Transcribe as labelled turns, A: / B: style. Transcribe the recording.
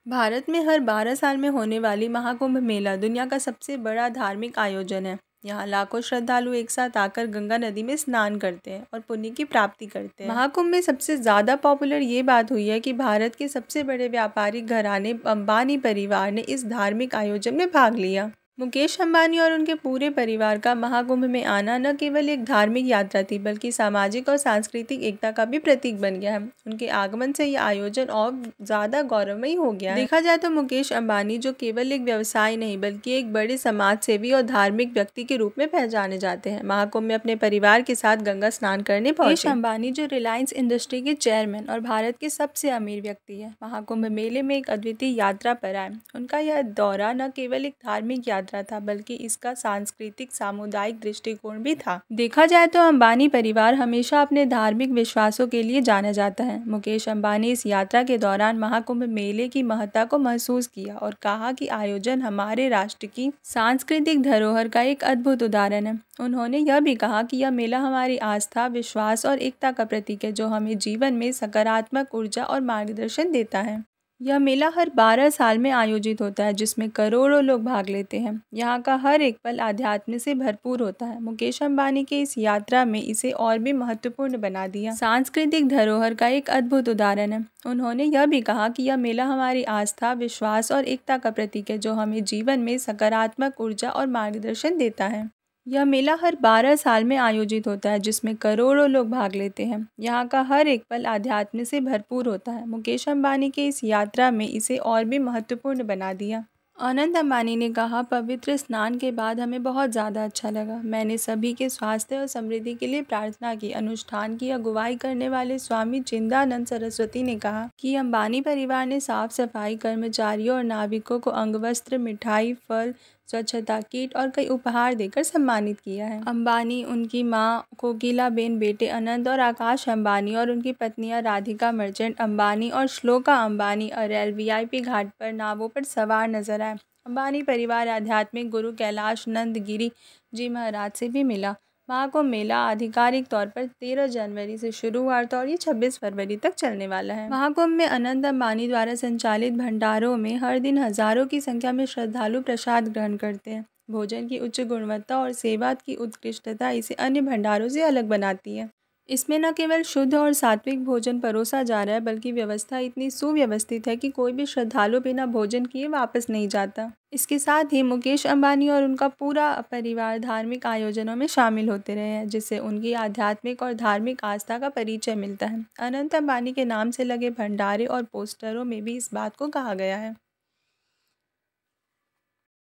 A: भारत में हर 12 साल में होने वाली महाकुंभ मेला दुनिया का सबसे बड़ा धार्मिक आयोजन है। यहाँ लाखों श्रद्धालु एक साथ आकर गंगा नदी में स्नान करते हैं और पुण्य की प्राप्ति करते हैं। महाकुंभ में सबसे ज़्यादा पॉपुलर ये बात हुई है कि भारत के सबसे बड़े व्यापारिक घराने अंबानी परिवार ने इस धार्मिक आयोजन में भाग लिया। मुकेश अंबानी और उनके पूरे परिवार का महाकुंभ में आना न केवल एक धार्मिक यात्रा थी बल्कि सामाजिक और सांस्कृतिक एकता का भी प्रतीक बन गया है। उनके आगमन से यह आयोजन और ज़्यादा गौरवमयी हो गया है। देखा जाए तो मुकेश अंबानी जो केवल एक व्यवसाय नहीं बल्कि एक बड़े समाज सेवी और धार्मिक व्यक्ति के रूप में पहचाने जाते हैं, महाकुंभ में अपने परिवार के साथ गंगा स्नान करने पहुंचे। मुकेश अंबानी जो रिलायंस इंडस्ट्री के चेयरमैन और भारत के सबसे अमीर व्यक्ति है, महाकुंभ मेले में एक अद्वितीय यात्रा पर आए। उनका यह दौरा न केवल एक धार्मिक यात्रा था बल्कि इसका सांस्कृतिक सामुदायिक दृष्टिकोण भी था। देखा जाए तो अंबानी परिवार हमेशा अपने धार्मिक विश्वासों के लिए जाना जाता है। मुकेश अंबानी इस यात्रा के दौरान महाकुंभ मेले की महत्ता को महसूस किया और कहा कि आयोजन हमारे राष्ट्र की सांस्कृतिक धरोहर का एक अद्भुत उदाहरण है। उन्होंने यह भी कहा कि यह मेला हमारी आस्था, विश्वास और एकता का प्रतीक है जो हमें जीवन में सकारात्मक ऊर्जा और मार्गदर्शन देता है। यह मेला हर 12 साल में आयोजित होता है जिसमें करोड़ों लोग भाग लेते हैं। यहाँ का हर एक पल आध्यात्म से भरपूर होता है। मुकेश अंबानी के इस यात्रा में इसे और भी महत्वपूर्ण बना दिया। सांस्कृतिक धरोहर का एक अद्भुत उदाहरण है। उन्होंने यह भी कहा कि यह मेला हमारी आस्था, विश्वास और एकता का प्रतीक है जो हमें जीवन में सकारात्मक ऊर्जा और मार्गदर्शन देता है। यह मेला हर 12 साल में आयोजित होता है जिसमें करोड़ों लोग भाग लेते हैं। यहाँ का हर एक पल आध्यात्म से भरपूर होता है। मुकेश अंबानी के इस यात्रा में इसे और भी महत्वपूर्ण बना दिया। अनंत अंबानी ने कहा, पवित्र स्नान के बाद हमें बहुत ज़्यादा अच्छा लगा। मैंने सभी के स्वास्थ्य और समृद्धि के लिए प्रार्थना की। अनुष्ठान की अगुवाई करने वाले स्वामी चिदानंद सरस्वती ने कहा कि अंबानी परिवार ने साफ सफाई, कर्मचारियों और नाविकों को अंगवस्त्र, मिठाई, फल, स्वच्छता किट और कई उपहार देकर सम्मानित किया है। अंबानी, उनकी मां कोकिलाबेन, बेटे अनंत और आकाश अंबानी और उनकी पत्नियां राधिका मर्चेंट अंबानी और श्लोका अंबानी अरेल वीआईपी घाट पर नावों पर सवार नजर आए। अंबानी परिवार आध्यात्मिक गुरु कैलाश नंद गिरी जी महाराज से भी मिला। महाकुंभ मेला आधिकारिक तौर पर 13 जनवरी से शुरू हुआ था और ये 26 फरवरी तक चलने वाला है। महाकुंभ में अनंत अंबानी द्वारा संचालित भंडारों में हर दिन हजारों की संख्या में श्रद्धालु प्रसाद ग्रहण करते हैं। भोजन की उच्च गुणवत्ता और सेवा की उत्कृष्टता इसे अन्य भंडारों से अलग बनाती है। इसमें न केवल शुद्ध और सात्विक भोजन परोसा जा रहा है बल्कि व्यवस्था इतनी सुव्यवस्थित है कि कोई भी श्रद्धालु बिना भोजन किए वापस नहीं जाता। इसके साथ ही मुकेश अंबानी और उनका पूरा परिवार धार्मिक आयोजनों में शामिल होते रहे हैं जिससे उनकी आध्यात्मिक और धार्मिक आस्था का परिचय मिलता है। अनंत अंबानी के नाम से लगे भंडारे और पोस्टरों में भी इस बात को कहा गया है।